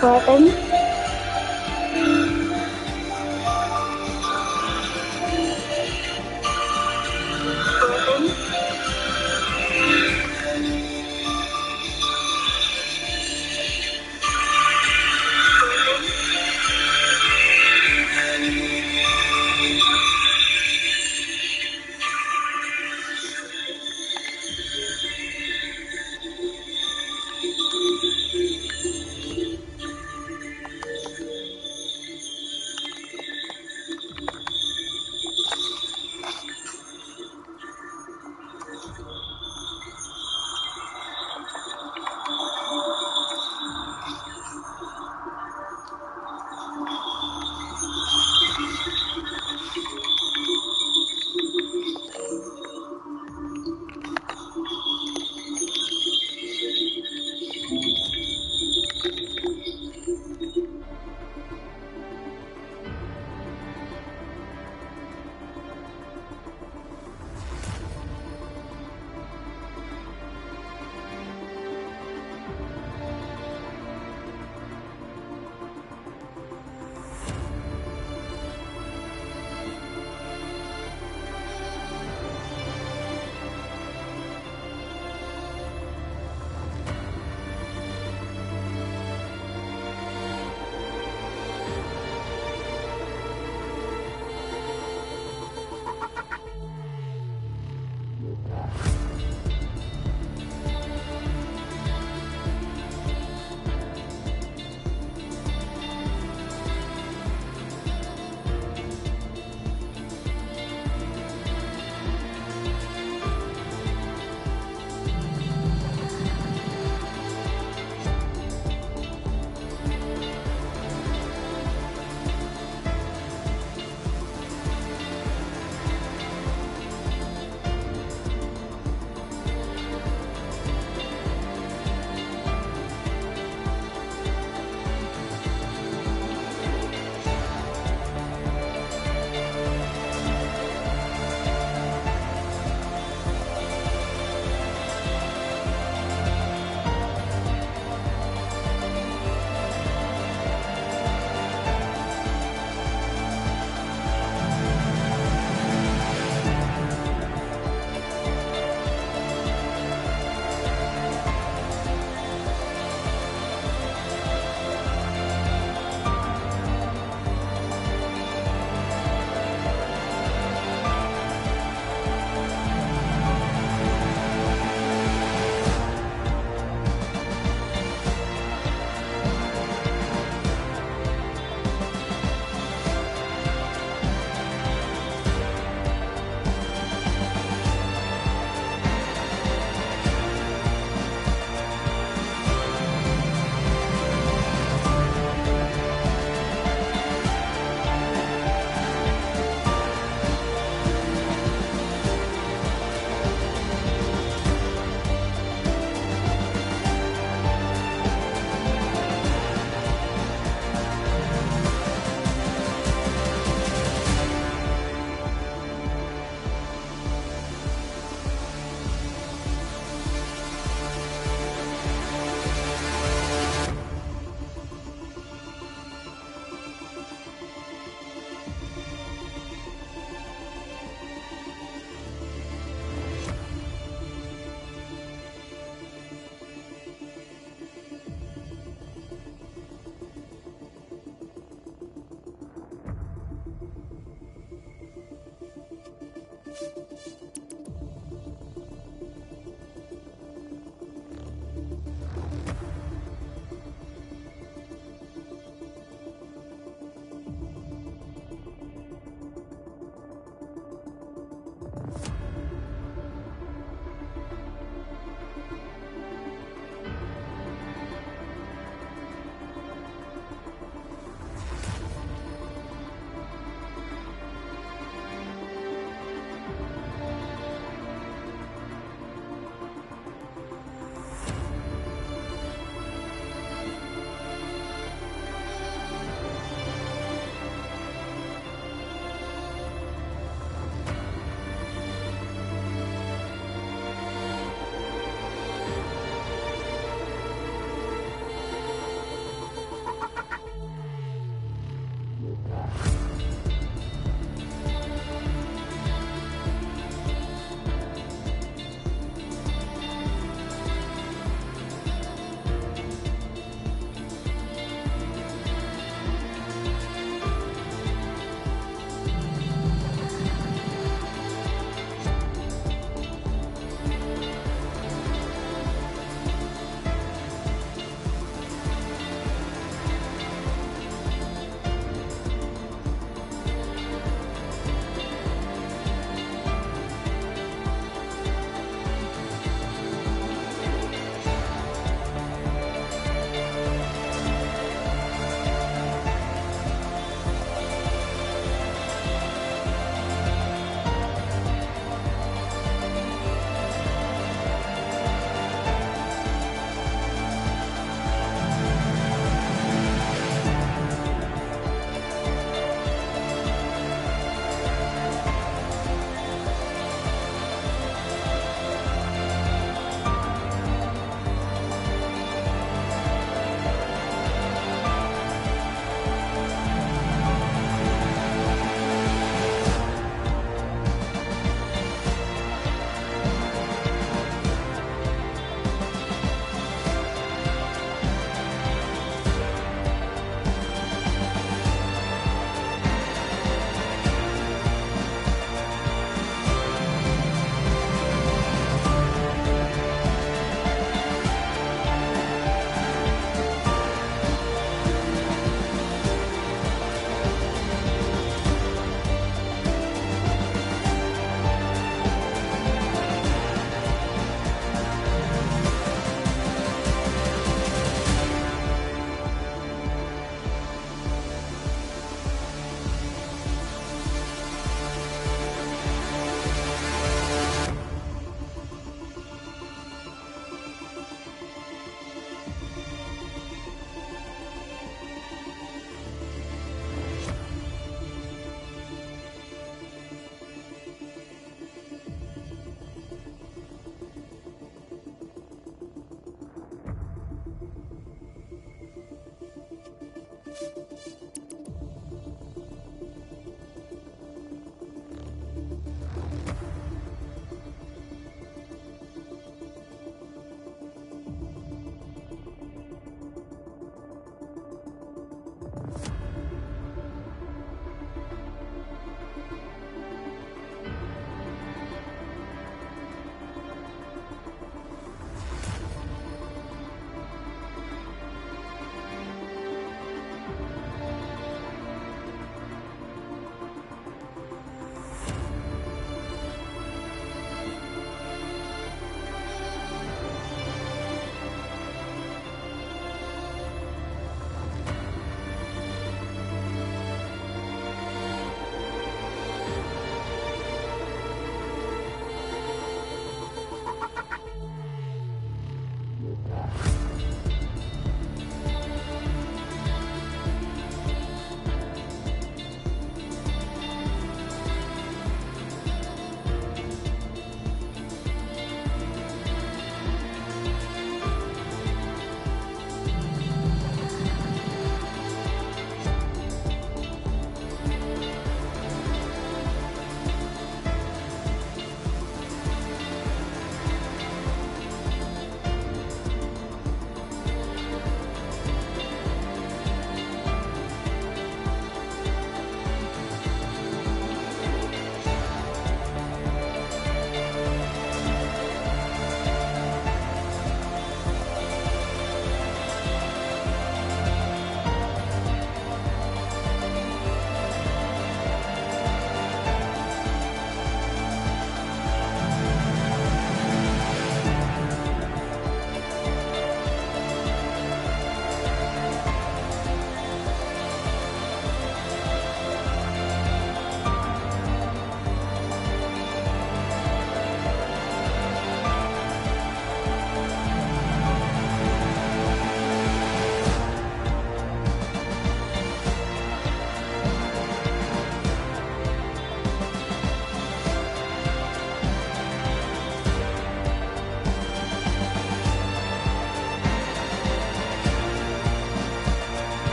threatened.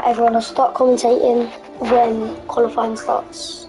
everyone will start commentating when qualifying starts.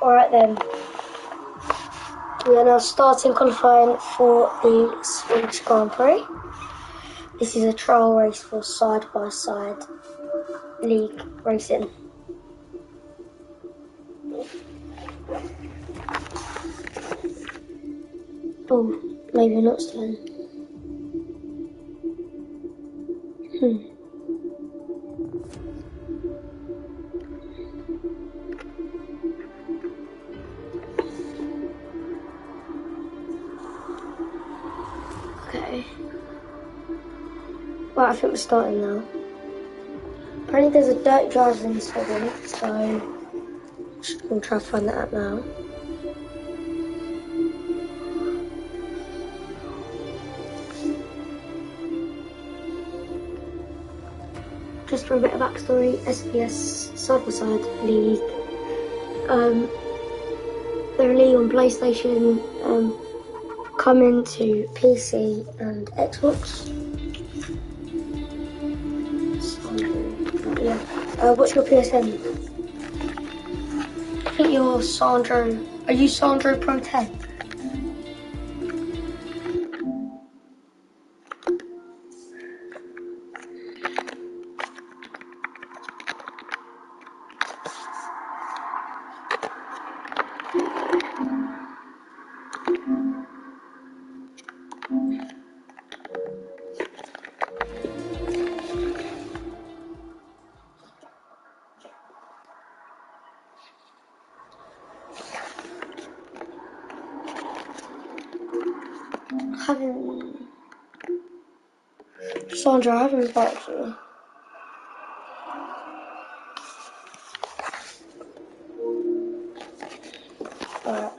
Alright then, we are now starting qualifying for the Swedish Grand Prix. This is a trial race for side-by-side league racing. Oh, maybe not still. Okay. Right, I think we're starting now. Apparently there's a dirt driver in this level, so I'm just going to try to find that out now. Just for a bit of backstory, SBS Side-by-Side League. They're a league on PlayStation, coming to PC and Xbox. What's your PSN? I think you're Sandro. Are you Sandro Pro 10? Sandra, I haven't invited you. Alright,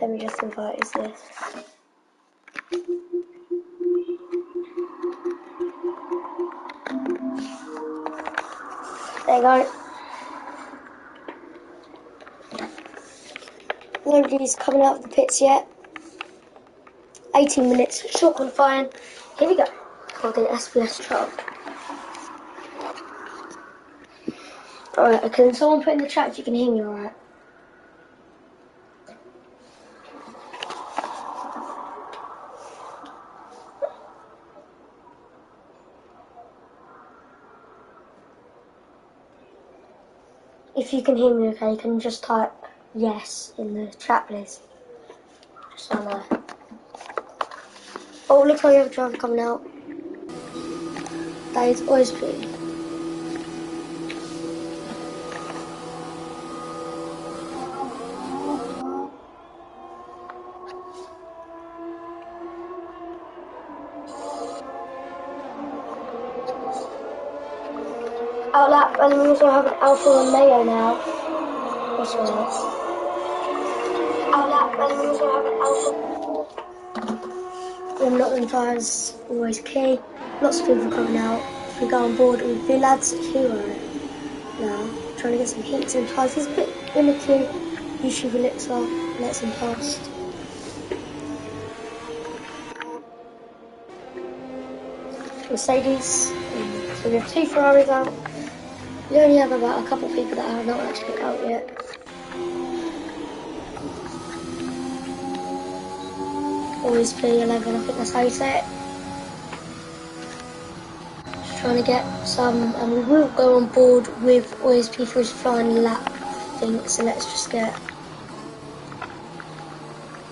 let me just invite you this. There you go. Nobody's coming out of the pits yet. 18 minutes, short qualifying. Here we go for the SBS Trial. Alright, can someone put in the chat if you can hear me alright? If you can hear me okay, you can just type yes in the chat, please. Just so I know. Oh, looks like we have a driver coming out. That is always pretty. Out lap, and we also have an Alpha Romeo now. What's wrong? Out lap, and we also have an Alpha. Unlocking tyres, always key. Lots of people coming out. We go on board with Villad's Hero now, trying to get some heats and tyres. He's a bit in the queue. YouTube Elixir lets him past. Mercedes, so we have 2 Ferraris out. We only have about a couple of people that are not actually out yet. Always P11, I think that's how you say it. Just trying to get some, and we will go on board with OSP for his flying lap, I think, so let's just get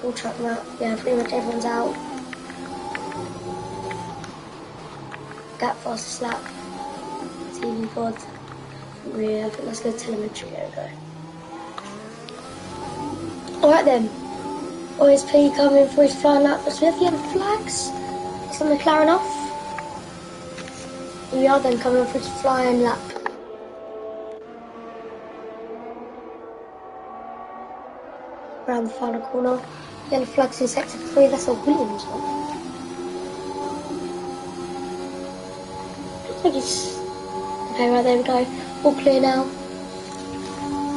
all track map. Yeah, pretty much everyone's out. Gap fastest lap, TV pod. Yeah, I think let's go telemetry, there we go. Alright then, OSP coming for his flying lap. So we have yellow flags. Is the McLaren off? We are then coming for his flying lap. Around the final corner. Yellow flags in sector 3, that's a Williams one. I think it's... Okay, right, there we go. All clear now.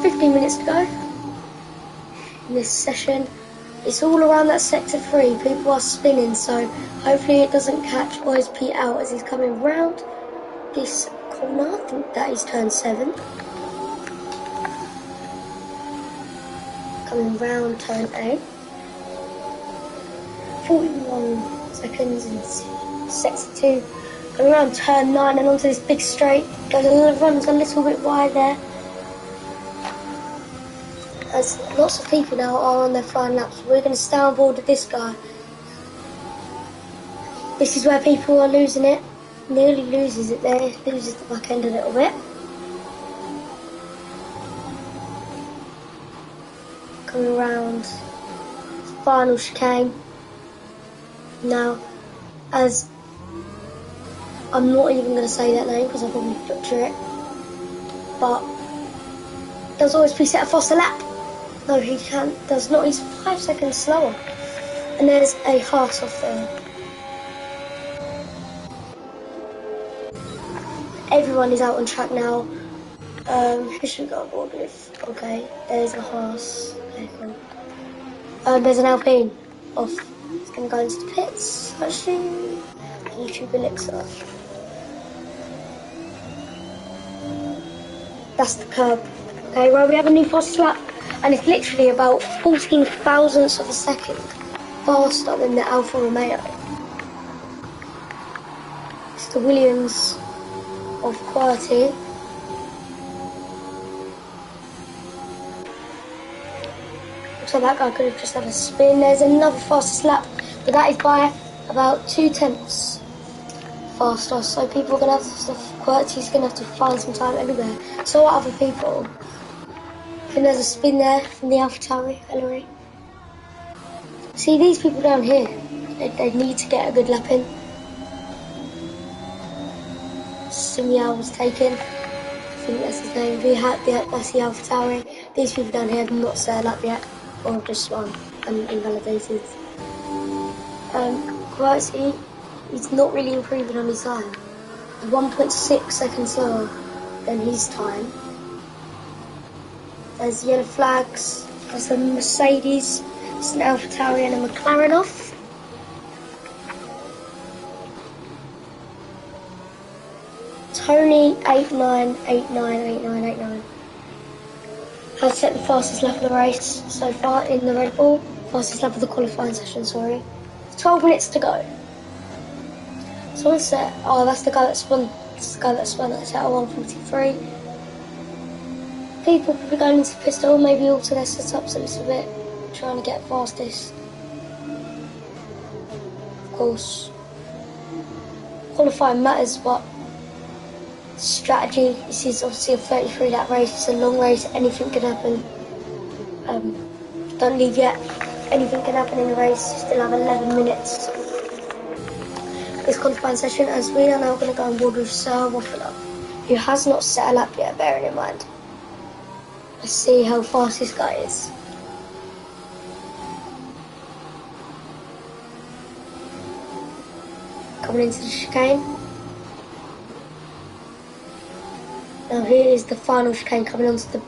15 minutes to go in this session. It's all around that sector 3. People are spinning, so hopefully it doesn't catch OSP out as he's coming round this corner. I think that is turn 7. Coming round turn 8. 41 seconds in sector 2. Going around turn 9 and onto this big straight. Runs a little bit wide there. As lots of people now are on their flying laps. We're going to stay on board with this guy. This is where people are losing it. Nearly loses it there. Loses the back end a little bit. Coming around. Final chicane. Now, as I'm not even going to say that name because I'll probably butcher it. But does always preset a faster lap. No, he can't. Does not. He's 5 seconds slower. And there's a Haas off there. Everyone is out on track now. Who should we go on board with? Okay, there's a Haas. Okay, cool. There's an Alpine off. It's going to go into the pits. Actually, YouTube Elixir. That's the curb. Okay, well, we have a new fastest lap, and it's literally about 14 thousandths of a second faster than the Alfa Romeo. It's the Williams of quality. Looks like that guy could have just had a spin. There's another fastest lap, but that is by about 2 tenths faster. So people are going to have to, quality's going to have to find some time everywhere. So are other people. I think there's a spin there from the AlphaTauri, Ellery. See, these people down here, they need to get a good lap in. Signal was taken. I think that's his name. That's the AlphaTauri. These people down here have not set a lap yet, or just one and invalidated. Quality, he's not really improving on his time. 1.6 seconds slower than his time. There's yellow flags. There's a Mercedes, it's an AlphaTauri and a McLaren off. Tony 89898989 has set the fastest lap of the race so far in the Red Bull. Fastest lap of the qualifying session, sorry. 12 minutes to go. Someone set, oh, that's the guy that spun. That's the guy that spun. It's at 1:43. People probably going into pistol, maybe alter their setups a little bit, trying to get fastest. Of course, qualifying matters, but strategy. This is obviously a 33 lap race. It's a long race. Anything can happen. Don't leave yet. Anything can happen in the race. You still have 11 minutes. This qualifying session, as we are now going to go on board with Sir Waffler, who has not set a lap yet, bearing in mind. Let's see how fast this guy is. Coming into the chicane. Now here is the final chicane coming onto the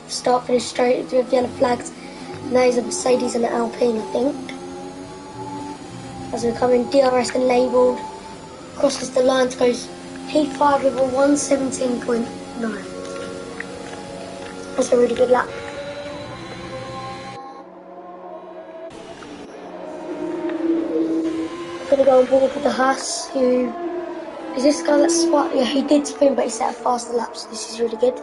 start-finish straight with yellow flags. And that is a Mercedes and an Alpine, I think. As we're coming, DRS and labelled. Crosses the line to go P5 with a 1:17.9. That's a really good lap. I'm going to go on board with the Haas, who is this guy that spun? Yeah, he did spin, but he set a faster lap, so this is really good.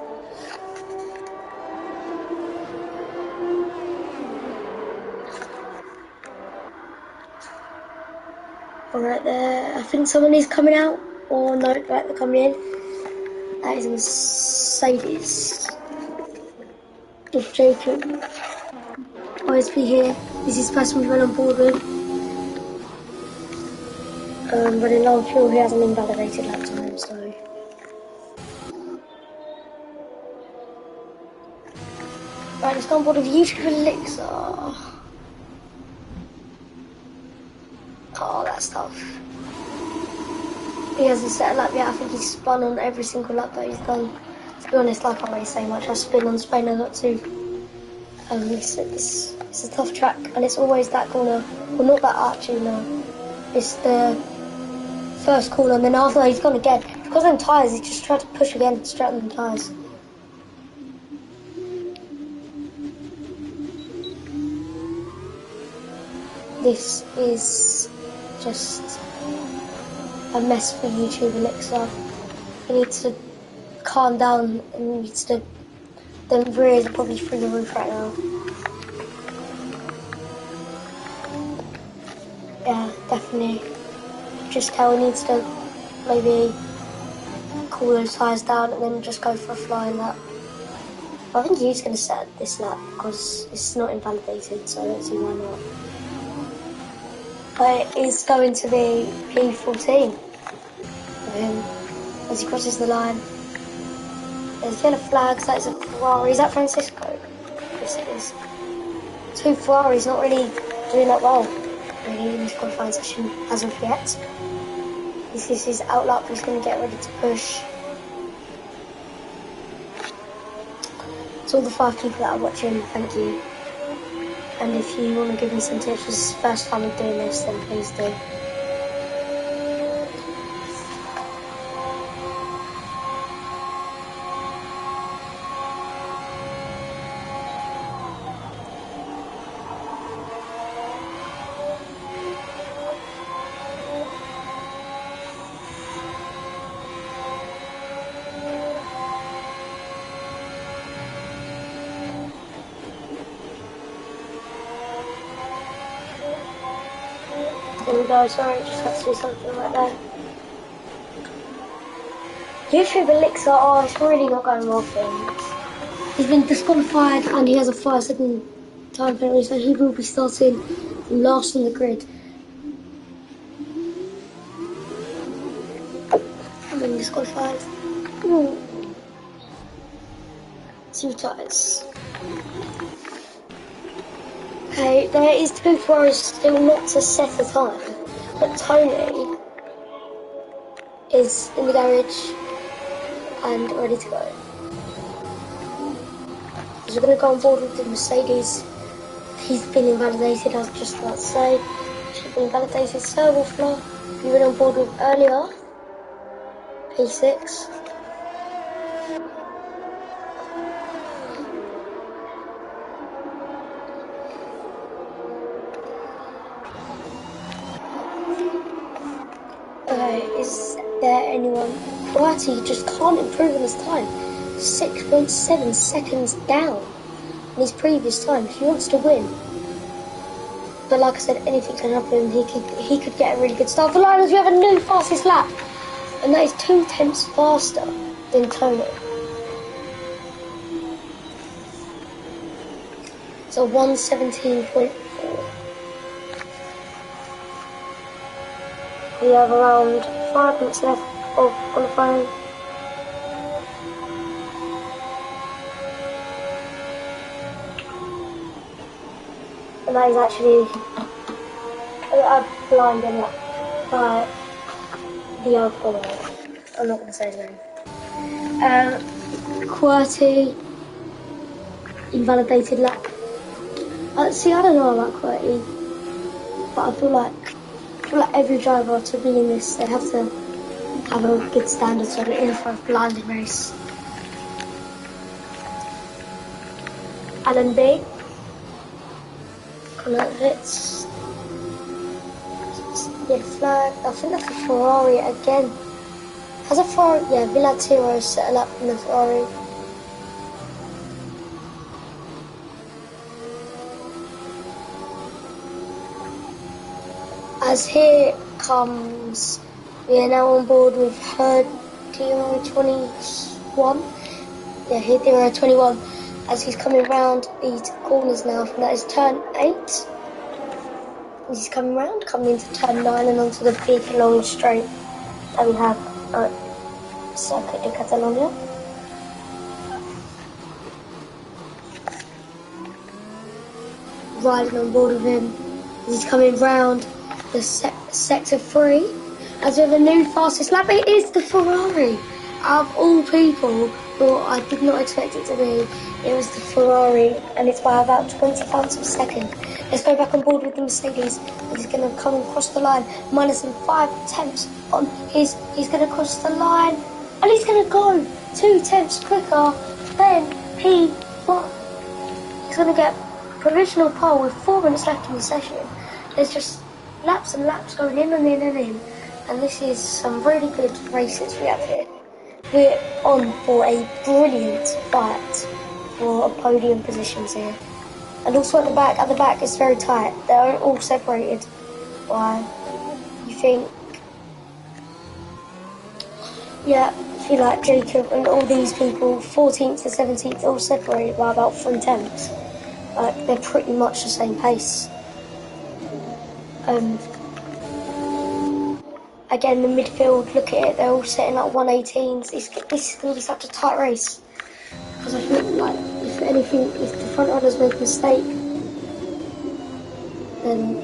Alright there, I think someone is coming out, or no, right, they're coming in. That is a Mercedes. If Jacob ISP here, this is the person we went on board with. Running low on fuel, he has an invalidated lap time, so. Right, let's go on board with YouTube Elixir. Oh, that's tough. He hasn't set a lap yet. I think he's spun on every single lap that he's done. To be honest, I can't really say much. I spin on Spain, I got to. It's a tough track, and it's always that corner. Well, not that actually, no. It's the first corner, and then after that, he's gone again. Because of them tyres, he just tried to push again, straight on the tyres. This is just a mess for YouTube Elixir. He needs to calm down and needs to. The rears are probably through the roof right now. Yeah, definitely. Just how he needs to maybe cool those tyres down and then just go for a flying lap. I think he's going to set this lap because it's not invalidated, so I don't see why not. But it is going to be P14 for him as he crosses the line. There's yellow flags, that is a Ferrari. Is that Francisco? Yes, it is. Two Ferraris, not really doing that well really in this qualifying session as of yet. This is his outlap, he's going to get ready to push. To all the 5 people that are watching, thank you. And if you want to give me some tips, this is the first time I'm doing this, then please do. There we go, sorry, just had to do something right there. YouTube Elixir, oh, it's really not going well for him. He's been disqualified and he has a 5-second time penalty, so he will be starting last on the grid. I've been disqualified. Ooh. 2 tyres. Okay, there is 2 Ferraris still not to set a time, but Tony is in the garage and ready to go. Because we're going to go on board with the Mercedes. He's been invalidated, I was just about to say. She's been invalidated. Sir Wolfler, you went on board with earlier. P6. Is there anyone? Quality just can't improve in his time. 6.7 seconds down in his previous time. If he wants to win. But like I said, anything can happen. He could get a really good start. For Lions, we have a new fastest lap. And that is 2 tenths faster than Tony. So 117.4. We have around 5 minutes left of qualifying. And that is actually a blinding lap by the other follower. I'm not going to say his name. QWERTY, invalidated lap. See, I don't know about QWERTY, but I feel like every driver to be in this, they have to have a good standard so they're in for a blinding race. Alan B. Hits. Yeah, flag. I think that's a Ferrari again. Has a Ferrari? Yeah, Villatiro set a lap in the Ferrari. As here comes, we are now on board with her Hero 21. Yeah, Hero 21. As he's coming round these corners now, and that is turn 8. He's coming round, coming into turn 9 and onto the big long straight that we have at Circuit de Catalunya. Riding on board with him, he's coming round the sector 3. As we have a new fastest lap, it is the Ferrari. Out of all people who I did not expect it to be, it was the Ferrari, and it's by about 20 tenths of a second. Let's go back on board with the Mercedes, and he's going to come across the line, minus 5 tenths on his. He's going to cross the line, and he's going to go 2 tenths quicker than P1. He's going to get provisional pole with 4 minutes left in the session. There's just laps and laps going in and in and in, and this is some really good races we have here. We're on for a brilliant fight for podium positions here. And also at the back it's very tight. They're all separated by, you think, yeah, I feel like Jacob and all these people, 14th to 17th, all separated by about 3 tenths. Like, they're pretty much the same pace. Again, the midfield, look at it, they're all setting up 118s. This is going to be such a tight race. Because I feel like, if anything, if the front runners make a mistake, then,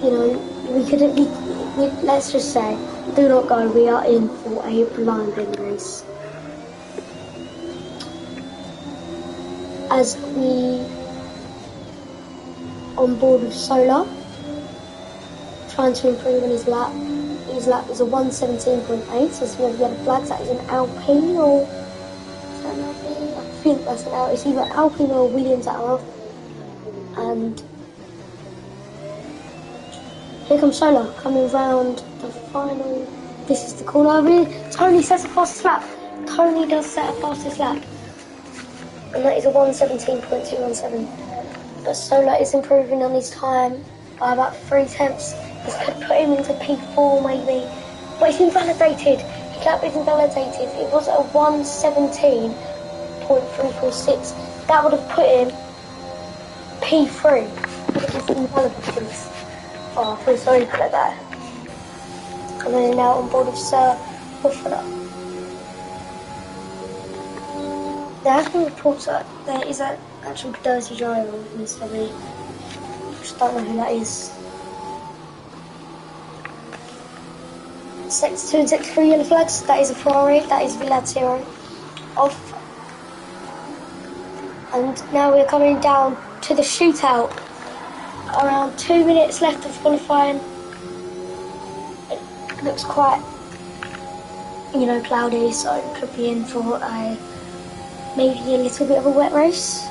you know, let's just say, do not go, we are in for a blinding race. As we on board with Solar, trying to improve on his lap. His lap is a 117.8, so if we have yellow flags, that is an Alpine, or is that an Alpine? I think that's an Alpine. It's either Alpine or Williams Arrow. And here comes Solar, coming round the final. This is the corner over here. Tony sets a fastest lap. Tony does set a fastest lap. And that is a 117.217. But Solar is improving on his time by about 3 tenths. This could put him into P4 maybe. But it's invalidated. His lap is invalidated. It was a 117.346. That would have put him P3. Which is invalidated. Oh, I feel sorry for that. And then now on board of Sir Buffalo. There have been reports that there is an actual dirty driver in this lobby. I just don't know who that is. Sector 2 and Sector 3 yellow flags. That is a Ferrari. That is Villatiro. Off. And now we're coming down to the shootout. Around 2 minutes left of qualifying. It looks quite, cloudy, so it could be in for maybe a little bit of a wet race.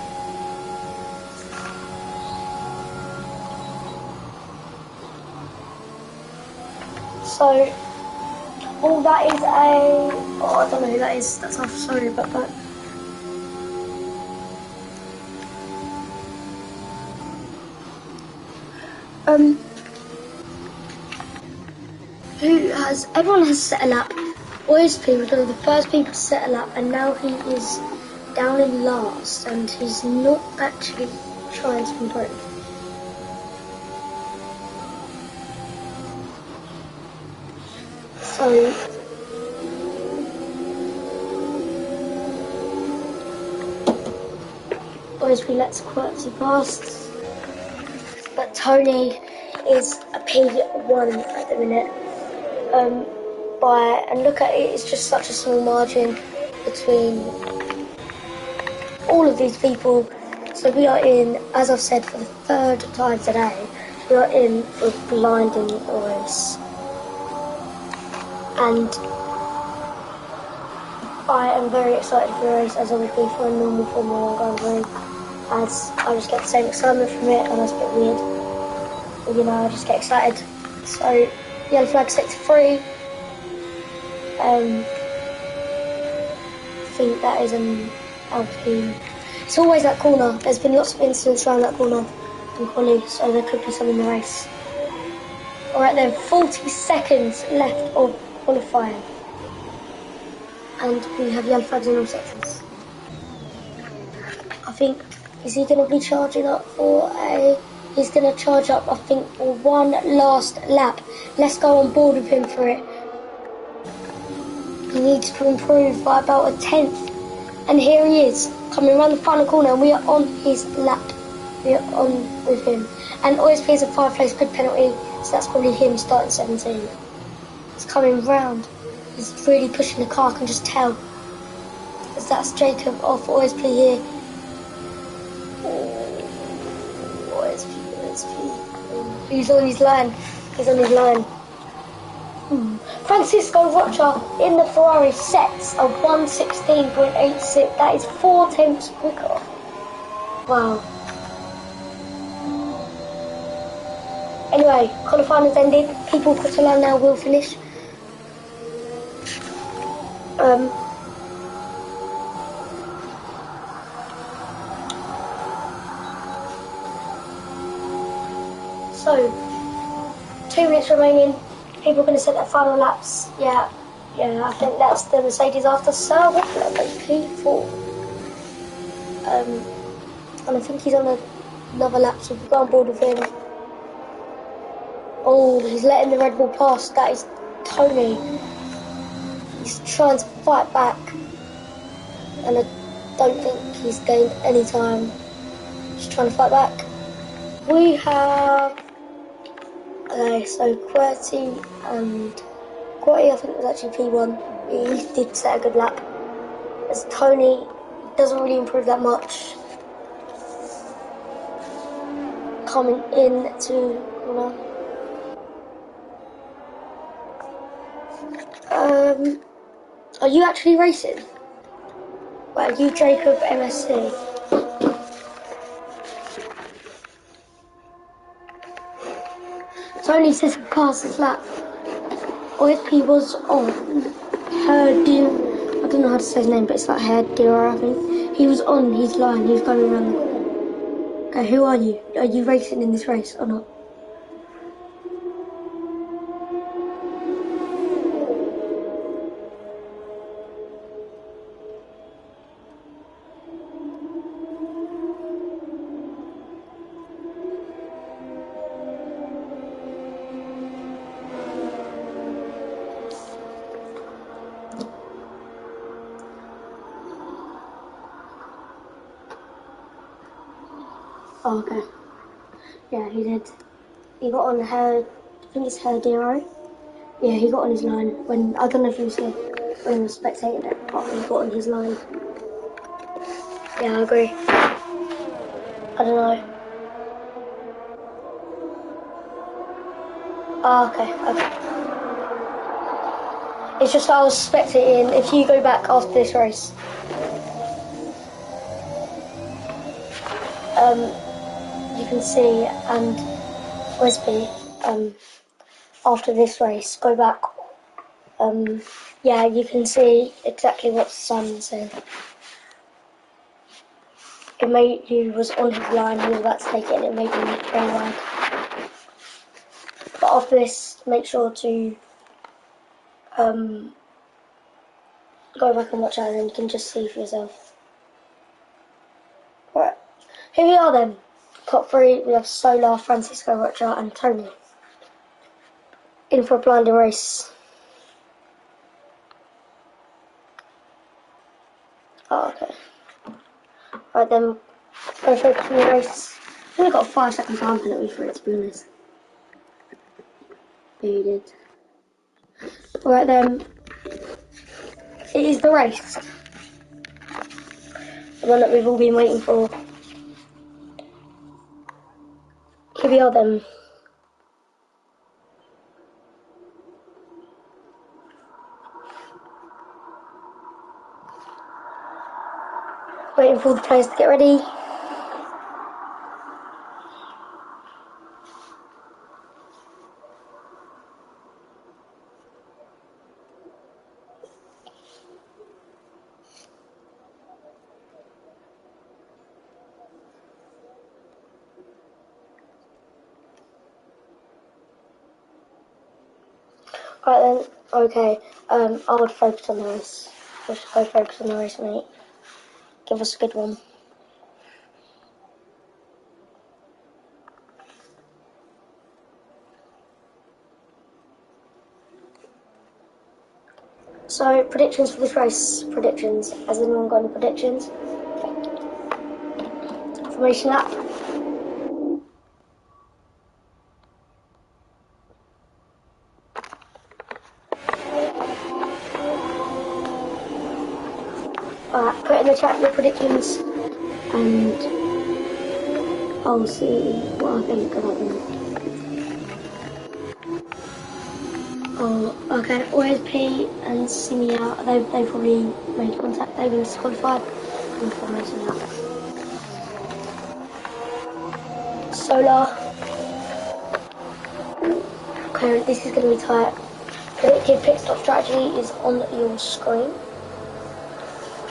So, that is I don't know who that is. That's off. Sorry about that. Everyone has set a lap. OSP was one of the first people to set a lap, and now he is down in last, and he's not actually trying to improve. So, OSP lets Quirksy pass, but Tony is a P1 at the minute. And look at it, it's just such a small margin between all of these people. So we are in, as I've said for the third time today, we are in for a blinding race. And I am very excited for the race, as I would be for a normal Formula 1 Grand Prix, as I just get the same excitement from it, and that's a bit weird. But, I just get excited. So, yellow flag sector 3. I think that is an Alpine. It's always that corner. There's been lots of incidents around that corner in quali, so there could be some in the race. Alright then, 40 seconds left of qualifying. And we have yellow flags in all sectors. I think, is he going to be charging up for he's going to charge up, I think, for one last lap. Let's go on board with him for it. He needs to improve by about a 10th. And here he is, coming around the final corner, and we are on his lap. We are on with him. And OSP is a 5-place grid penalty, so that's probably him starting 17. He's coming round. He's really pushing the car, I can just tell. As that's Jacob off OSP here. OSP. He's on his line. Francisco Rocha in the Ferrari sets a 1:16.86. That is 4 tenths quicker. Wow. Anyway, qualifying has ended. People across the line now will finish. So, 2 minutes remaining. People are going to set their final laps. Yeah, I think that's the Mercedes after Sir P4. And I think he's on another lap, so we'll go on board with him. Oh, he's letting the Red Bull pass. That is Tony. He's trying to fight back, and I don't think he's gained any time. Just trying to fight back. We have... Okay, so QWERTY and QWERTY I think was actually P1. He did set a good lap. As Tony doesn't really improve that much. Coming in to corner. Are you actually racing? Well, are you Jacob MSC? Tony says he passed his lap. OSP was on Herdir. I don't know how to say his name, but it's like Herdir, I think. He was on his line, he was going around the corner. Okay, who are you? Are you racing in this race or not? Oh, okay. Yeah, he did. He got on I think it's Herdero. Yeah, he got on his line when, I don't know if you was here when he was spectating it, but he got on his line. Yeah, I agree. I don't know. Ah, okay. It's just I was spectating. If you go back after this race, you can see, and Wesby, after this race, go back. Yeah, you can see exactly what Simon said. He was on his line, he was about to take it, and it made him very wide. But after this, make sure to go back and watch that, and then you can just see for yourself. Right, here we are then. Top three, we have Solar, Francisco Rocha, and Tony. In for a blinding race. Oh, okay. Right then, go focus on the race. I've only got a 5-second time penalty for it, to be honest. Yeah, you did. Right then, it is the race. The one that we've all been waiting for. Here we are then. Waiting for the players to get ready. Right then, okay, I would focus on the race. Just go focus on the race, mate. Give us a good one. So, predictions for this race. Predictions. Has anyone got any predictions? Information app. Alright, put in the chat your predictions and I'll see what I think about them. Oh, okay, OSP and Simia, they probably made contact, they've been disqualified. Information app. Solar. Okay, this is going to be tight. Predicted pit stop strategy is on your screen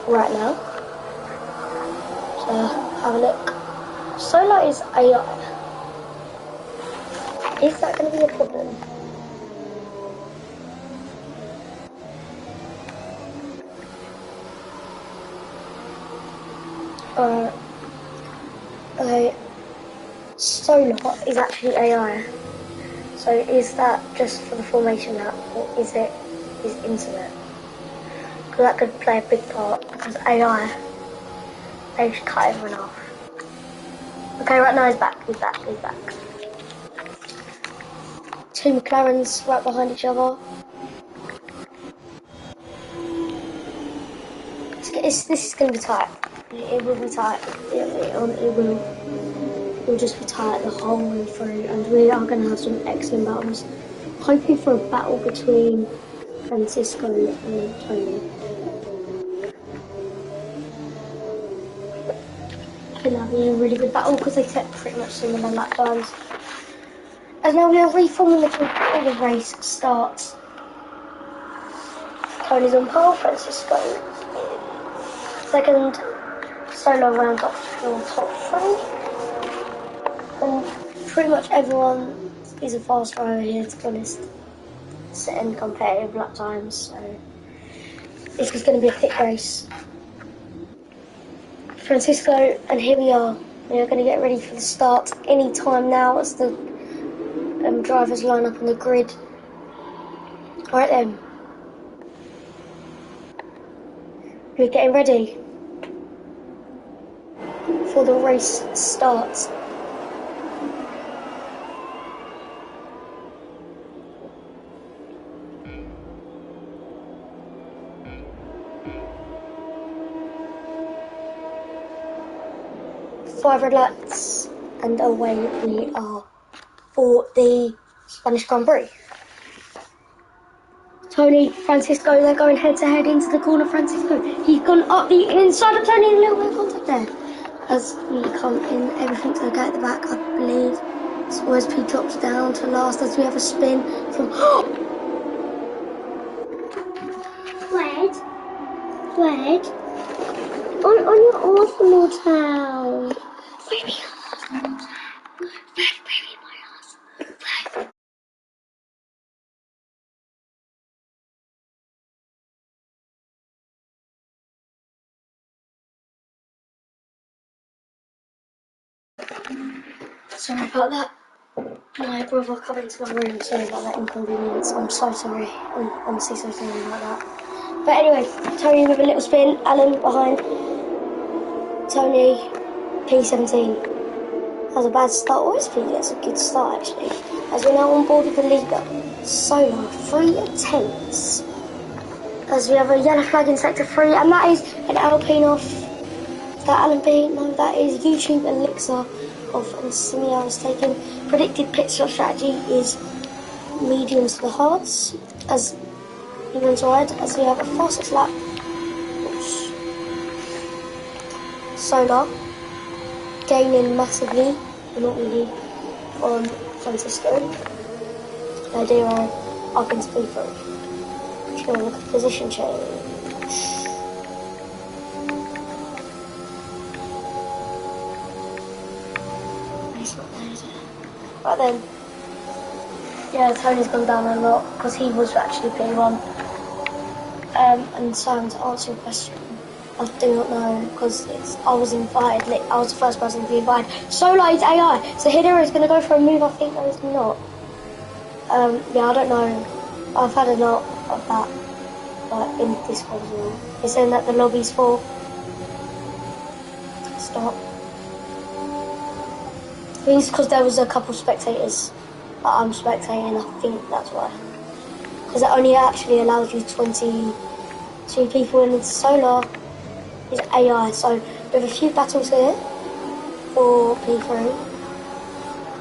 right now. So have a look. Solar is AI. Is that going to be a problem? Okay. Solar is actually AI. So is that just for the formation map, or is it his internet? Because that could play a big part, because AI, they just cut everyone off. Okay, right now he's back. Two McLarens right behind each other. This is going to be tight. It will be tight. It will just be tight the whole way through, and we are going to have some excellent battles. Hoping for a battle between Francisco and Tony. I think that'll be a really good battle because they set pretty much similar lap times. And now we are reforming before the race starts. Tony's on pole, Francisco in second, Solo rounds off your top three. And pretty much everyone is a fast driver here, to be honest. Setting competitive lap times, so this is going to be a thick race. Francisco, and here we are. We are going to get ready for the start any time now as the drivers line up on the grid. Alright then. We're getting ready for the race starts. 5 red lights, and away we are for the Spanish Grand Prix. Tony, Francisco, they're going head to head into the corner. Francisco, he's gone up the inside of Tony, a little bit of contact there. As we come in, everything's okay at the back, I believe. So OSP drops down to last as we have a spin from... Fred, on your Arsenal town. Baby, Arsenal town. Fred, baby, my Arsenal. Fred. Sorry about that. My brother come into my room. Sorry about that inconvenience. I'm so sorry. I'm honestly so sorry about that. But anyway, Tony with a little spin. Alan behind. Tony, P17. Has a bad start. Always think it's a good start actually. As we're now on board with the leader. Solo, 3 attempts. As we have a yellow flag in sector 3, and that is an Alpine off. Is that Alan B? No, that is YouTube Elixir off, and Simeo is taken. Predicted pit stop strategy is mediums to the hards as he runs wide, as we have a fastest lap. Oops. Solar gaining massively, but not really, on Francisco. Nadira up into P3. She's going to look at position change. It's not there, is it? Right then. Yeah, Tony's gone down a lot because he was actually P1. And so to answer your question, I do not know because I was invited. I was the first person to be invited. Solar is AI, so Hidera is going to go for a move. I think no, he's not. Yeah, I don't know. I've had a lot of that, like in Discord as well. It's saying that the lobby's full. Stop. I think it's because there was a couple spectators that I'm spectating. I think that's why. Because it only actually allows you 22 people in. Solar is AI, so we have a few battles here for P3.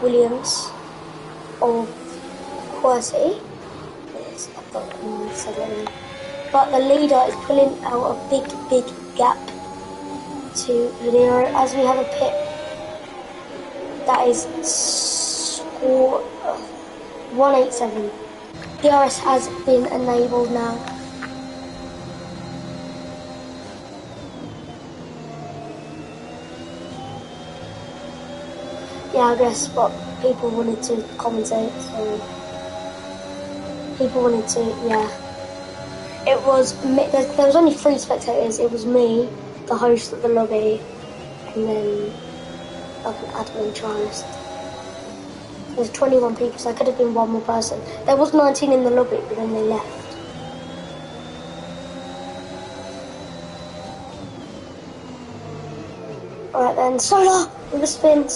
Williams of Quercy. Yes, I've got said it. But the leader is pulling out a big gap to Hidero as we have a pit that is score 187. DRS has been enabled now. Yeah, I guess, but people wanted to commentate, so people wanted to, yeah. It was, there was only 3 spectators. It was me, the host of the lobby, and then like an admin trialist. There's 21 people, so there could have been one more person. There was 19 in the lobby, but then they left. Alright then, Solar with a spin,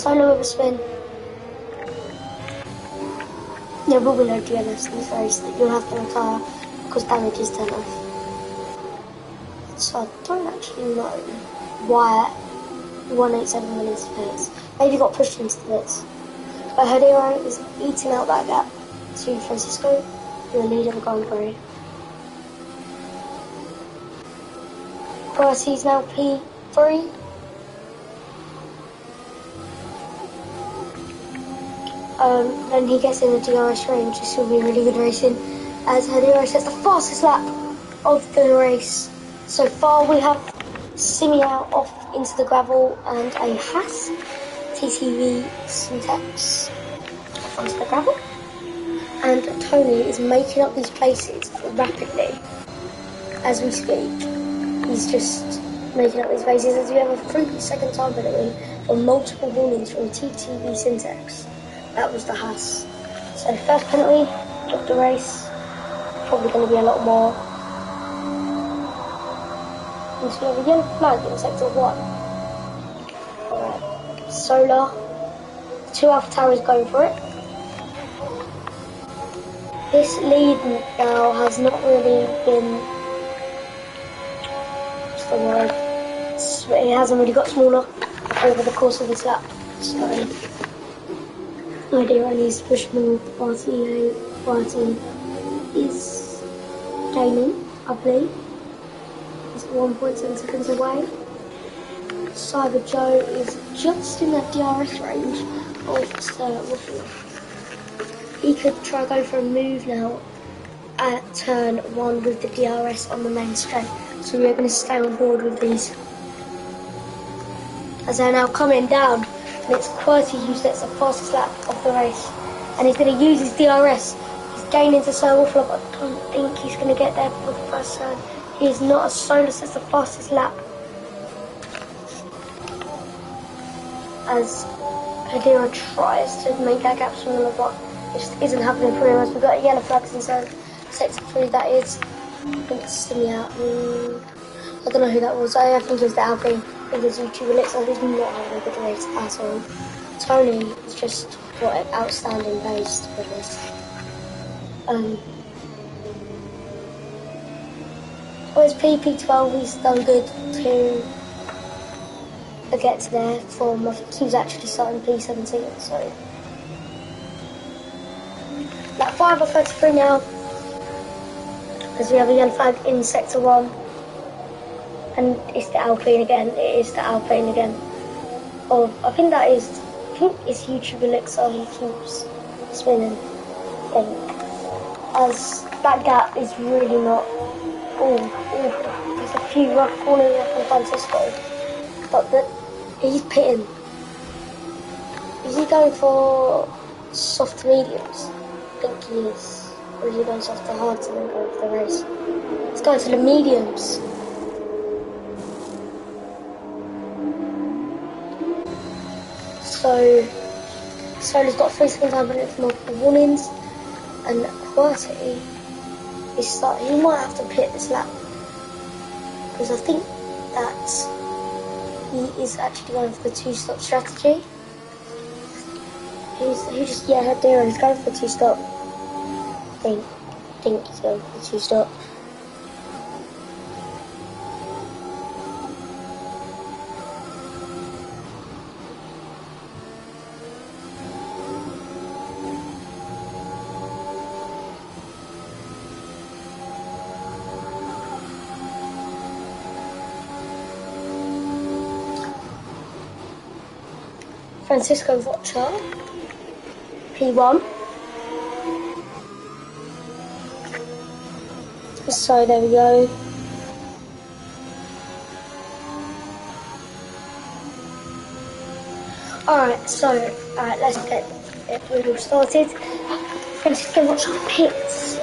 There will be no DNS in this race that you'll have to retire because damage is turned off. So I don't actually know why 187 went into pits. Maybe got pushed into the pits. But Hidero is eating out that gap to Francisco, the leader of the Grand Prix. Quercy's now P3. Then he gets in the DRS range. This will be really good racing as Hidero sets the fastest lap of the race. So far we have Simeo off into the gravel and a Haas TTV Syntax onto the gravel. And Tony is making up these places rapidly as we speak. He's just making up these places as we have a 3-second time penalty on multiple warnings from TTV Syntax. That was the Haas. So first penalty of the race. Probably going to be a lot more. And so we have a yellow flag in sector 1. Alright. Solar. 2 Alpha Towers going for it. This lead now has not really been... what's the word? It hasn't really got smaller. over the course of this lap. So, idea only is to push more. Party is gaining, I believe. He's 1.7 seconds away. Cyber Joe is just in that DRS range of Sir Waffle. He could try go for a move now at turn 1 with the DRS on the main straight. So we're going to stay on board with these. As they're now coming down, and it's Qwerty who sets the fastest lap of the race. And he's going to use his DRS. He's gaining to Sir Waffle, but I don't think he's going to get there for the first turn. He is not, as Solar sets the fastest lap. As Hadira tries to make that gap smaller, but it just isn't happening for him. As we've got yellow flags in sector 3, that is. I think it's Simia. I don't know who that was. I think it was the Alpine. I think it's YouTuber Lit, so he's not having a good race at all. Tony is just what an outstanding pace to put this. Whereas PP12, he's done good to get to there from, I think he was actually starting P17, so. Lap 5 or 33 now, as we have a yellow flag in sector 1. And it's the Alpine again, it is the Alpine again. Oh, I think it's YouTube Elixir who keeps spinning, I think. As that gap is really not, there's a few rough corners left from Francisco. But he's pitting. Is he going for soft mediums? I think he is. Or is he going soft to hards and then going for the race? He's going to the mediums. So, Solar's got 3 seconds time penalty for multiple warnings, and Qwerty is he might have to pit this lap, because I think that he is actually going for the 2-stop strategy. He's going for the 2-stop. I think he's going for the 2-stop. Francisco Vocha, P1. So there we go. Alright, let's get it all started. Francisco Vocha pits.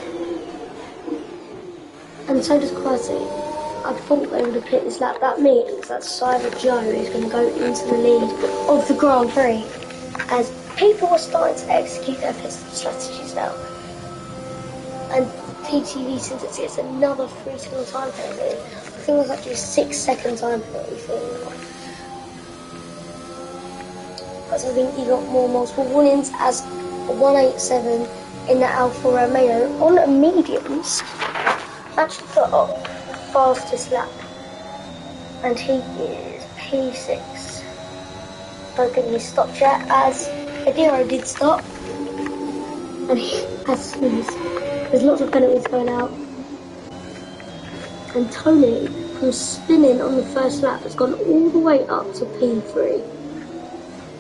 And so does Qwerty. I thought they would have pit this lap. That means that Cyber Joe is going to go into the lead of the Grand Prix, as people are starting to execute their pit strategies now. And TTV, since it's another 3-second time penalty, I think it was actually a 6-second time penalty for him. But I think he got more multiple warnings, as 187 in the Alfa Romeo on mediums actually got up fastest lap, and he is P6. Don't think he's stopped yet, as Adiro did stop, and he has sneezed. There's lots of penalties going out, and Tony, from spinning on the first lap, has gone all the way up to P3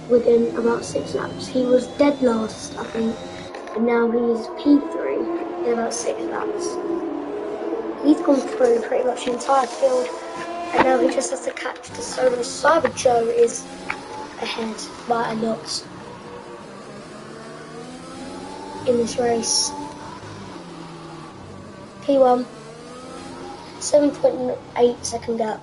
within about 6 laps. He was dead last, I think, and now he is P3 in about 6 laps. He's gone through pretty much the entire field, and now he just has to catch the solo. Cyber Joe is ahead by a lot in this race. P1, 7.8 second gap.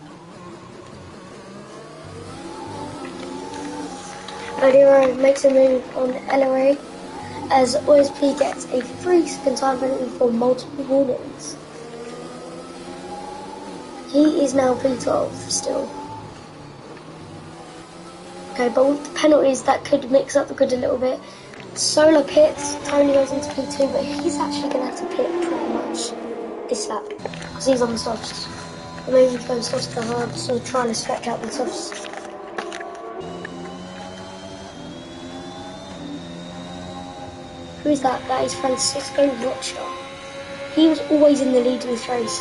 Odero makes a move on LRA, as OSP gets a 3-second time penalty for multiple warnings. He is now P12 still. Okay, but with the penalties, that could mix up the grid a little bit. Solar pits, Tony goes into P2, but he's actually going to have to pit pretty much this lap, because he's on the softs. Or maybe he's going softs to hard, so trying to stretch out the softs. Who is that? That is Francisco Rocha. He was always in the lead of this race,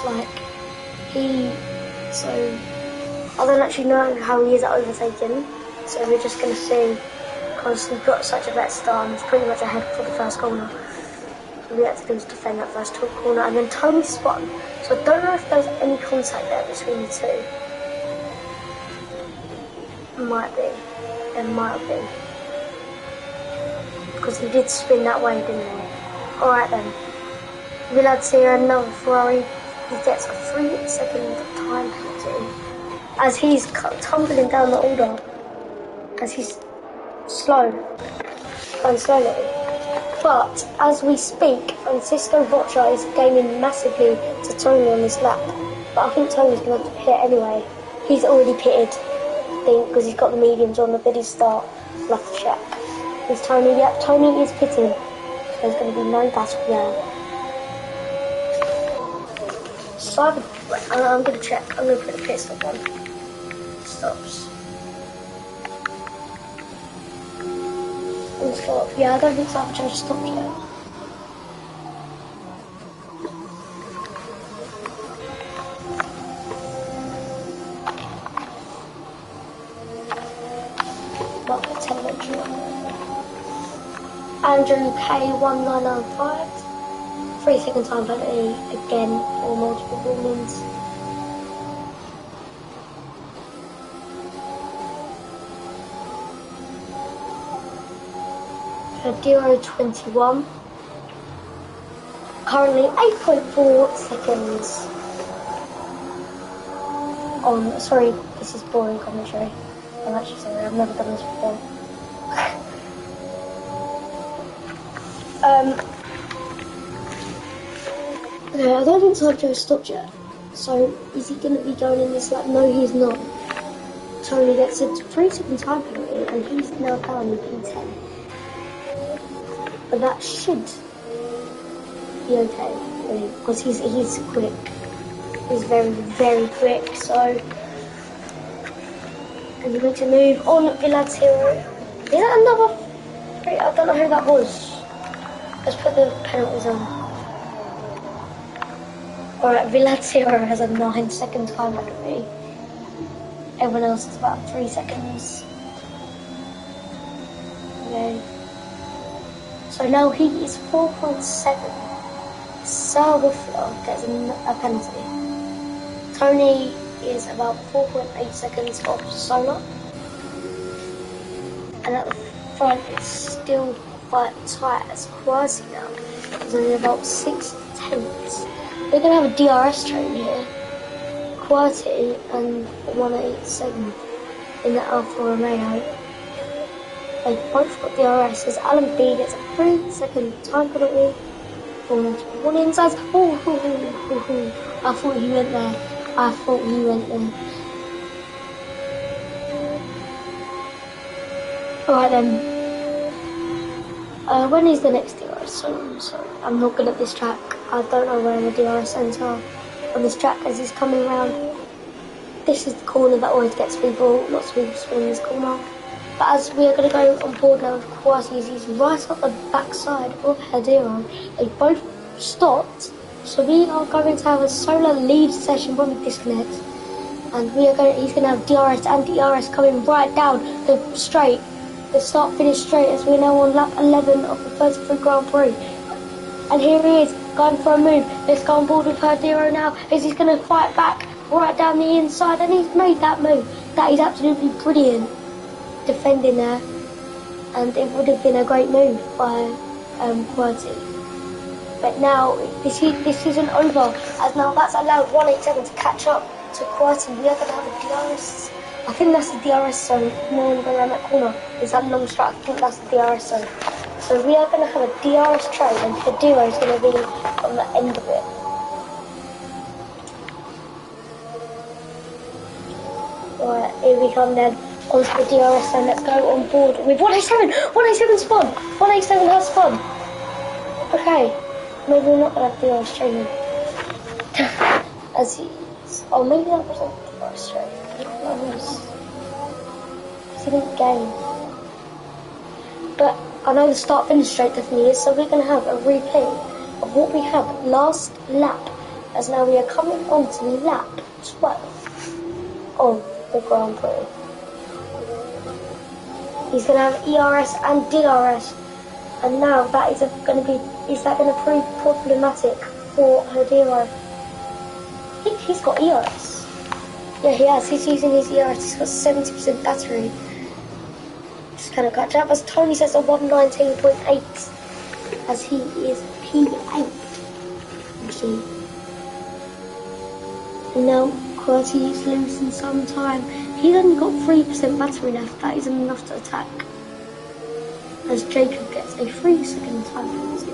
so I don't actually know how he is at overtaking, so we're just going to see, because he got such a better start and was pretty much ahead for the first corner. So all we had to do was defend that first top corner, and then Tony spun, so I don't know if there's any contact there between the two. Might be, there might have been, because he did spin that way, didn't he? Alright then, Villad's here, another Ferrari. He gets a 3-second time penalty as he's tumbling down the order, as he's going slowly. But as we speak, Francisco Rocha is gaining massively to Tony on this lap. But I think Tony's going to pit anyway. He's already pitted, I think, because he's got the mediums on the video start. We'll have to check. Is Tony? Yep, Tony is pitting. So there's going to be no battle there. I'm going to check. I'm going to put the pit stop on. Stops. And stop. Yeah, I don't think so. I've just stopped yet. Not the telemetry. Andrew K1995. 3-second time penalty again for multiple warnings. Ferdiro 21. Currently 8.4 seconds on. Sorry, this is boring commentary. I'm actually sorry, I've never done this before. Okay, I don't think Sergio's stopped yet. So, is he going to be going in this lap? No, he's not. Tony gets a 3-second time penalty, and he's now down in P10. But that should be okay, really, because he's quick. He's very, very quick, so... And he makes a move on Villad's hero. Is that another... I don't know who that was. Let's put the penalties on. Alright, Villad's hero has a 9-second time penalty. Everyone else is about 3 seconds. Okay. So now he is 4.7. Sir Wuffler gets a penalty. Tony is about 4.8 seconds off Solar. And at the front it's still quite tight as Quasi now. There's only about 6 tenths. We're going to have a DRS train here. Quasi and 187 in the Alfa Romeo. They've both got DRS as Alan B gets a 3-second time penalty for multiple warnings. I thought he went there. Alright then. When is the next DRS? So I'm sorry, I'm not good at this track. I don't know where the DRS ends are on this track as he's coming around. This is the corner that always gets people, lots of people spin this corner. But as we are going to go on board now with Quasi, he's right up the backside of Hedero. They both stopped, so we are going to have a Solar lead session when we disconnect. And he's going to have DRS and DRS coming right down the straight. The start-finish straight as we're now on lap 11 of the 33 Grand Prix. And here he is, going for a move. Let's go on board with Herdero now, as he's going to fight back right down the inside. And he's made that move. That is absolutely brilliant. Defending there. And it would have been a great move by Querty. But now, this isn't over. As now that's allowed 187 to catch up to Querty. We are going to have a DRS. I think that's the DRS zone. No one going around that corner. Is that long strike? I think that's the DRS zone. So we are going to have a DRS train, and Federo is going to be on the end of it. Alright, here we come then. Onto the DRS zone. Let's go on board with 187. 187 spun. 187 has spun. Okay, maybe we're not going to have DRS training. As he's... Oh, maybe that wasn't DRS train. He didn't gain. but I know the start finish straight definitely is, so we're going to have a replay of what we had last lap, as now we are coming on to lap 12 of the Grand Prix. He's going to have ERS and DRS, and now that is going to be, is that going to prove problematic for Hadira? I think he's got ERS. Yeah, he has. He's using his ERS. He's got 70% battery. Just kind of catch up. As Tony says, a 119.8, as he is P8. You see. And now QWERTY is losing some time. He's only got 3% battery left. That isn't enough to attack. As Jacob gets a 3-second time penalty.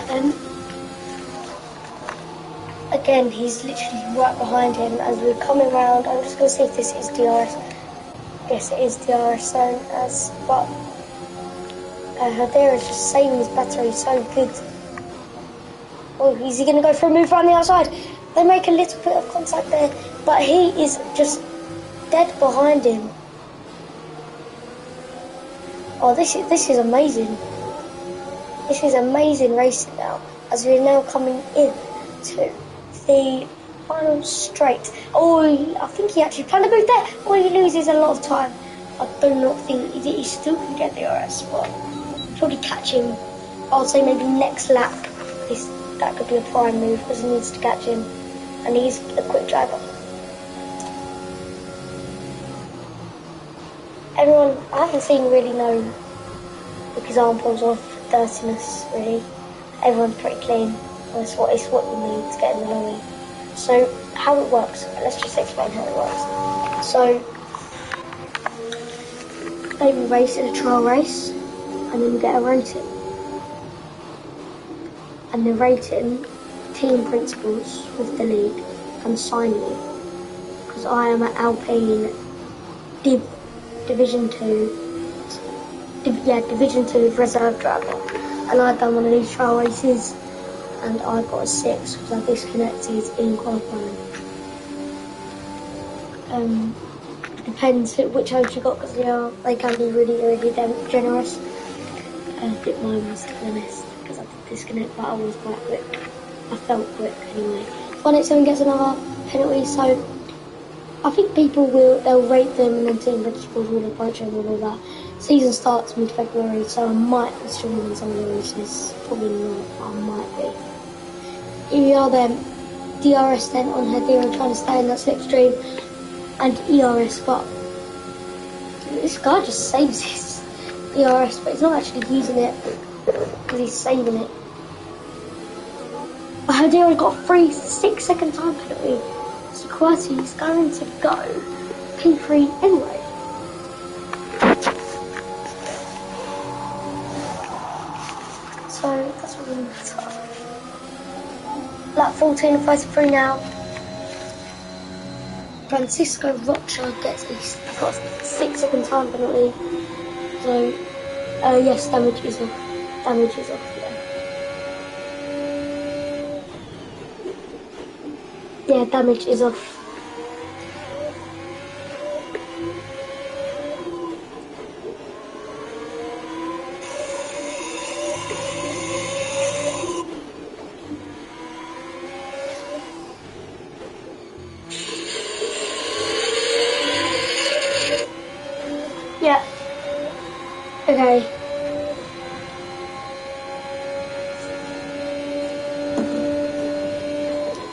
And again, he's literally right behind him as we're coming round. I'm just going to see if this is DRS. Yes, it is DRS zone, but Hadera is just saving his battery so good. Oh, is he going to go for a move around the outside? They make a little bit of contact there, but he is just dead behind him. Oh, this is amazing. This is amazing racing now, as we're now coming in to the final straight. Oh, I think he actually planned a move there. Oh, he loses a lot of time. I do not think he still can get the RS, but probably catch him. I would say maybe next lap. That could be a prime move, because he needs to catch him, and he's a quick driver. Everyone, I haven't seen really no examples of dirtiness really. Everyone's pretty clean. It's what you need to get in the lorry. So how it works, let's just explain how it works. So they will race in a trial race, and then you get a rating. And the rating, team principals with the league can sign you, because I am at Alpine Division 2 reserve driver, and I've done one of these trial races and I got a 6 because I disconnected in qualifying. Depends which hopes you got, because they can be really, really generous. I think mine was, to be honest, because I did disconnect, but I was quite quick. I felt quick anyway. 187 gets another penalty, so I think they'll rate them, and then team principals will approach them and all that. Season starts mid-February, so I might be streaming some of the races. Probably not, but I might be. Here we are then. DRS then on Hadira, trying to stay in that slipstream, and ERS, but this guy just saves his ERS, but he's not actually using it because he's saving it. But Hadira got a free 6-second time penalty, so QWERTY is going to go P3 anyway. So that's what we're going to start. Lap 14 and 33 now. Francisco Rocha gets a 6-second time penalty. So, yes, damage is off. Damage is off, yeah. Yeah, damage is off. Yeah. Okay.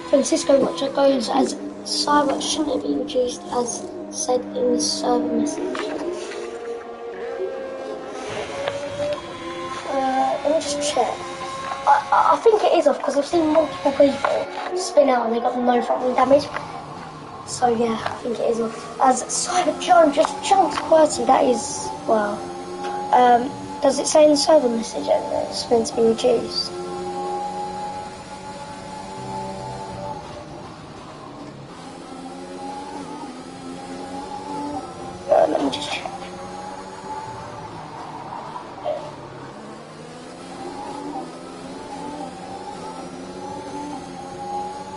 Francisco Rocha goes as cyber shouldn't be reduced as said in the server message. Let me just check. I think it is off because I've seen multiple people spin out and they got no front damage. So yeah, I think it is off. As Cyber John just jumped QWERTY, that is, wow. Does it say in the server message that it's meant to be reduced? Let me just check.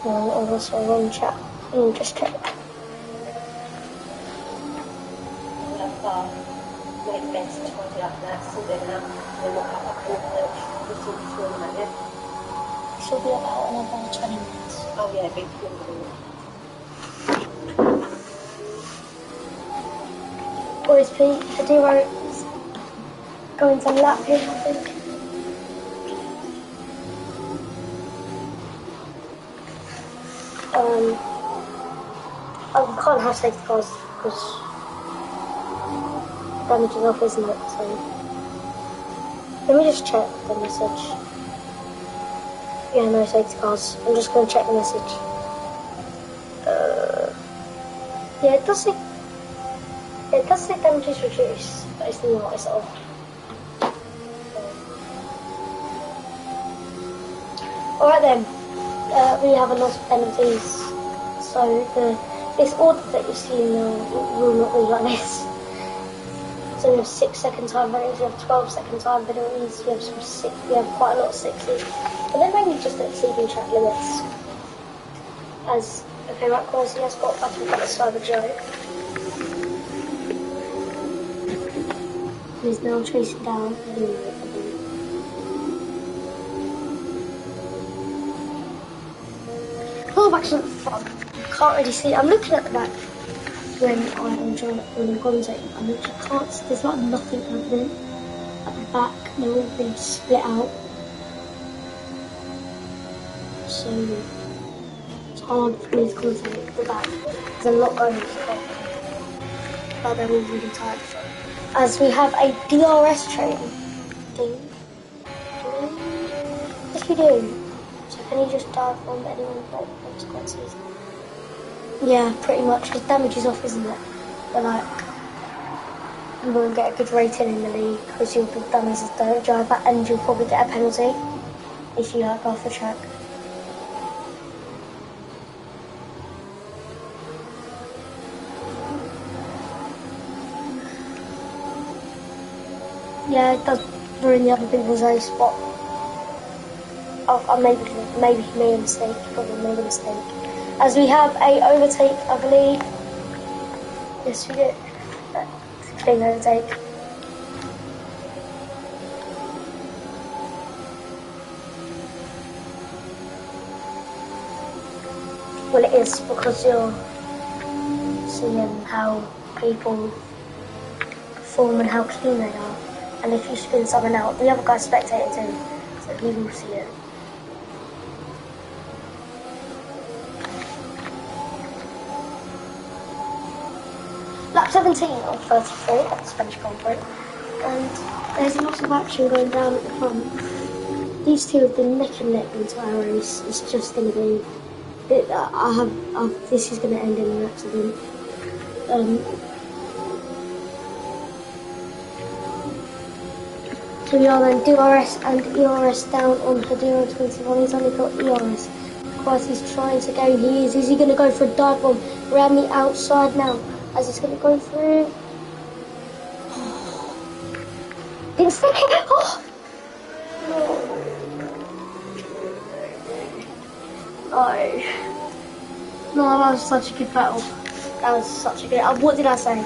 Oh was also on chat. Just check. Make message pointed up that, sort it out, and then walk up and we'll talk through in a minute. She'll be about another 20 minutes. Oh yeah, big thing. Boys, Pete, Hadiro is going to lap him, I think. We can't have safety cars because damage is off, isn't it? So let me just check the message. Yeah, no safety cars. I'm just going to check the message. Yeah, it does say damage is reduced, but it's not. It's off. Alright then, we have a lot of penalties. So this order that you see now will not be like this. So we have 6 second time penalties, we have 12 second time penalties, we have quite a lot of 6s. But they're mainly just exceeding track limits. Okay, right, guys, he has got back in front of Cyber Joe. He's now chasing down. Oh, back to the front. Can't really see. I'm looking at the back when I'm commentating. I literally can't. There's like nothing happening at the back. They're all being split out. So it's hard for me to commentate at the back. There's a lot going on. But they're all really tired. As we have a DRS training thing. Yes, we do. So can you just dive on anyone without consequences? Yeah, pretty much. His damage is off, isn't it? But like, you won't get a good rating in the league because you'll be done as a dirt driver, and you'll probably get a penalty if you like go off the track. Yeah, it does ruin the other people's race, but maybe he made a mistake. Probably made a mistake. As we have a overtake, I believe. Yes, we do. Clean overtake. Well, it is because you're seeing how people perform and how keen they are. And if you spin someone out, the other guy's spectating too, so he will see it. Lap 17 of 33 at the Spanish Grand Prix, and there's lots of action going down at the front. These two have been neck and neck the entire race. It's just going to be. This is going to end in an accident. So we are then DRS and ERS down on Hadiro 21. He's only got ERS. Christ, he's trying to go. He is. Is he going to go for a dive bomb around the outside now? As it's going to go through. Didn't stick it. Oh. No, that was such a good battle. That was such a good. What did I say?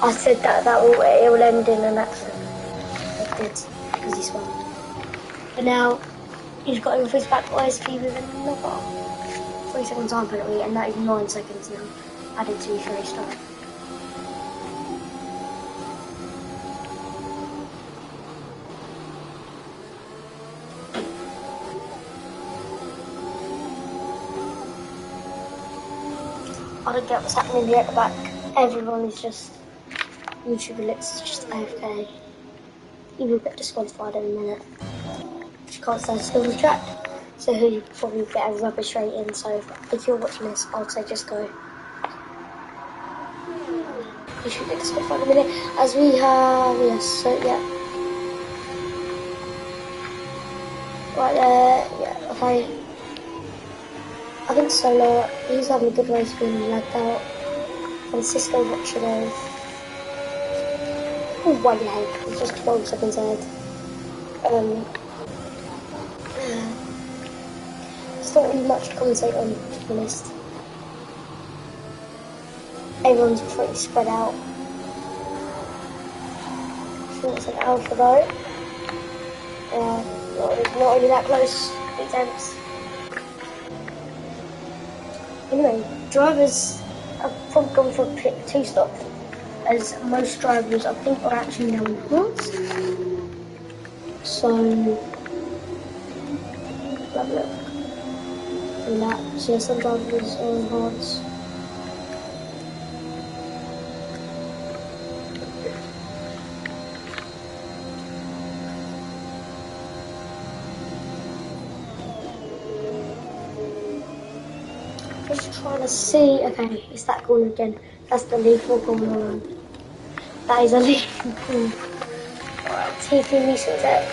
I said that it will end in an accident. It did, because he swam. But now he's got him for his back ISP with another 3 second time penalty, and that is 9 seconds now added to his race time. I don't get what's happening here at the back. Everyone is just YouTube Ellipse is just AFK. You will get disqualified in a minute. You can't stand still on the track. So you probably get a rubbish rating. So if you're watching this, I'd say just go. You should get disqualified in a minute. As we have, yes, so yeah. Right there, yeah, okay. I think Solo, he's having a good race being lagged out. Francisco Ricciardo. Oh, one leg, he's just 12 seconds ahead. there's not really much to commentate on, to be honest. Everyone's pretty spread out. I think it's an alpha though. Not really that close. Attempts. Anyway, drivers have probably gone for a pit 2-stop, as most drivers I think are actually now enhanced. So, have a look. And that, so some drivers are enhanced. Just trying to see. Okay, it's that corner again. That's the lethal corner. That is a lethal corner. Alright, T3V6X.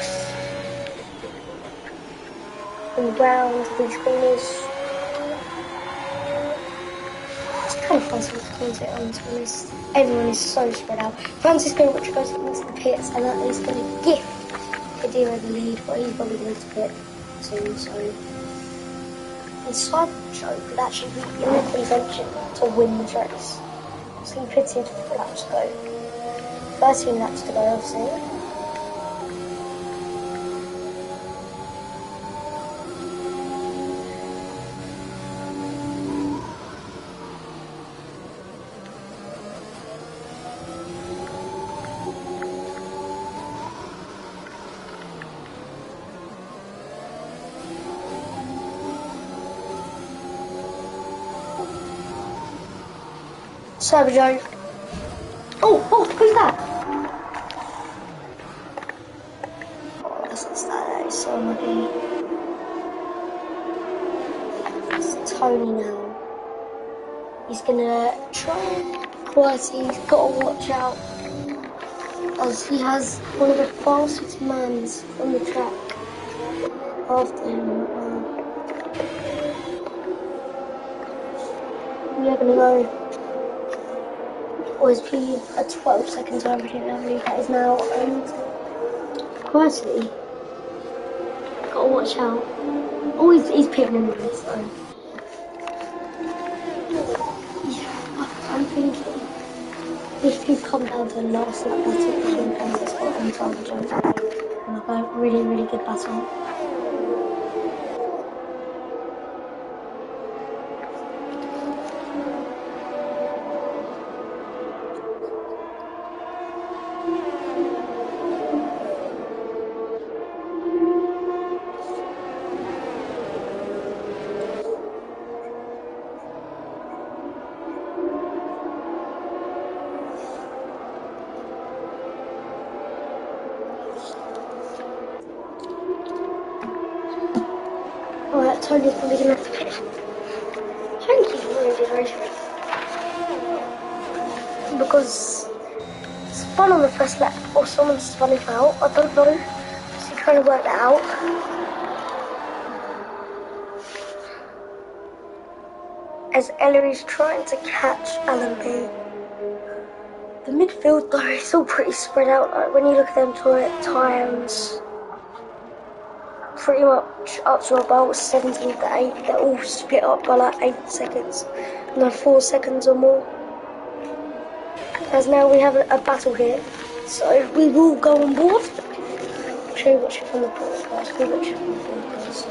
On the ground, these corners. It's kind of fun to commentate on, to be honest. Everyone is so spread out. Francisco, which goes into the pits, and that is going to gift Kadira the lead, but he's probably going to pit soon, so. The side show could actually be in the contention to win the race. So he pitted 4 laps to go. 13 laps to go, obviously. Sergio. Oh, who's that? Oh, that's not that. That is so lucky. It's Tony now. He's gonna try and quality. He's got to watch out, as he has one of the fastest mans on the track after him. We are gonna go. Was P at 12 seconds over him, I believe that is now, and quietly, gotta watch out. Oh, he's pitting in this, so. Yeah, I'm thinking, if you come down to the last lap battle, you can come to the spot on time to jump. And like a really, really good battle. Alright, Tony's probably gonna have to pit. Thank you for really good racing. Because it's fun on the first lap, or someone's spun it out. I don't know. So you're trying to work that out. As Ellery's trying to catch Alan B. The midfield though is all pretty spread out. Like when you look at them times, pretty much up to about 17 to 8, they're all split up by like 8 seconds, no 4 seconds or more. As now we have a battle here, so we will go on board. I'll show you watching from the podcast. We'll watch it from the podcast.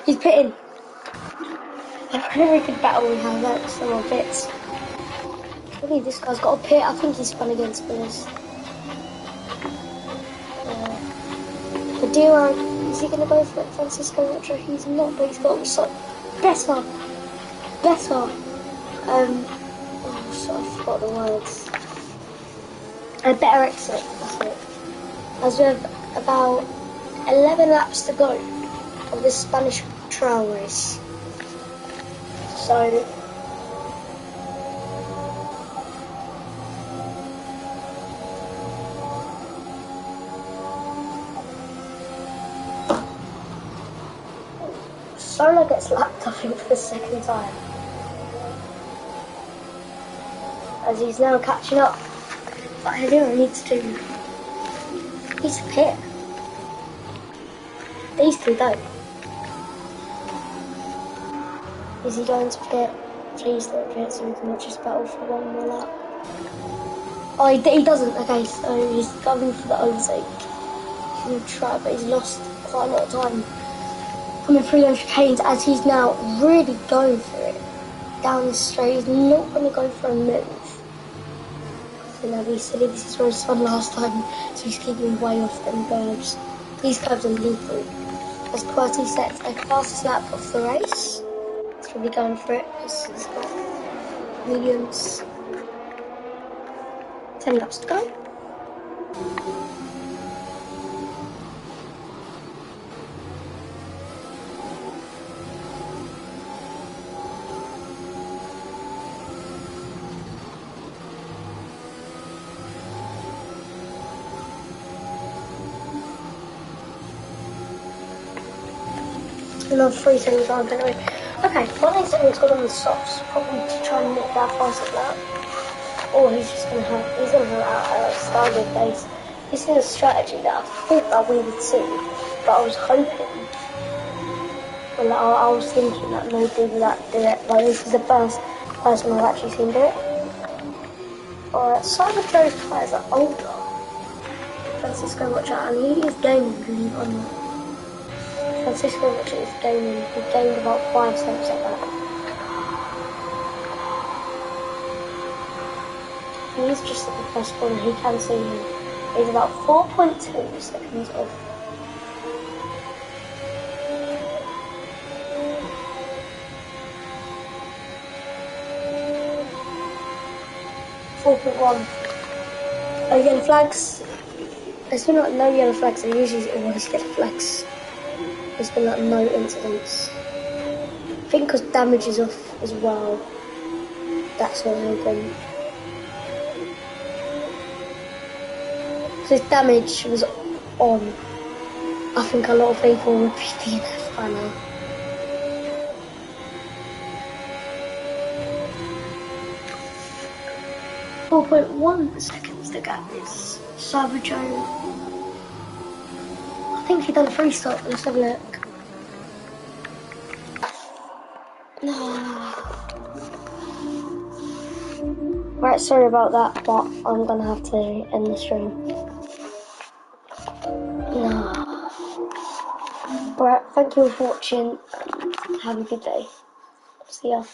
He's pitting. A very good battle we have. That's some more bits. I believe this guy's got a pit. I think he's spun against Spinners. Kadira, is he going to go for it? Francisco, not sure he's not, but he's got so better. Oh, sorry, I forgot the words. A better exit, that's it. As we have about 11 laps to go of this Spanish trial race. So, Solo gets lapped, I think, for the second time. As he's now catching up. But I do need to do. Need to pit. These two don't. Is he going to pit? Please don't pit so we can watch his battle for one more lap. Oh, he doesn't. Okay, so he's going for the overtake. He's going to try, but he's lost quite a lot of time. Coming through those chicanes as he's now really going for it. Down the straight, he's not going to go for a move. So now be silly, this is where he spun last time, so he's keeping way off them curves. These curves are lethal. As Qwerty sets a fastest lap of the race, he's going to be going for it. He's got mediums. 10 laps to go. Another 3 seconds round anyway. Okay, 1 second's got on the softs, probably to try and nick that fastest lap. Or he's gonna have a starting base. This is a strategy that I thought that we would see, but I was hoping. Well, I was thinking that maybe that do it. Like this is the first person I've actually seen do it. Alright, Simon Joe's tyres are older. Francisco, watch out, and he is gaining lead on that. Francisco, watch it, is gaining. He gained about 5 seconds at that. He's just at the first corner, he can see him. He's about 4.2 seconds off. Oh, yellow flags. There's been like no yellow flags, there usually always yellow flags. There's been like no incidents. I think because damage is off as well. That's what happened. So his damage was on. I think a lot of people would be DNF by now. .1 seconds the gap is Cyber Joe. I think he done a free stop. Let's have a look. No. Right, sorry about that, but I'm gonna have to end the stream. No. Right, thank you for watching and have a good day. See ya.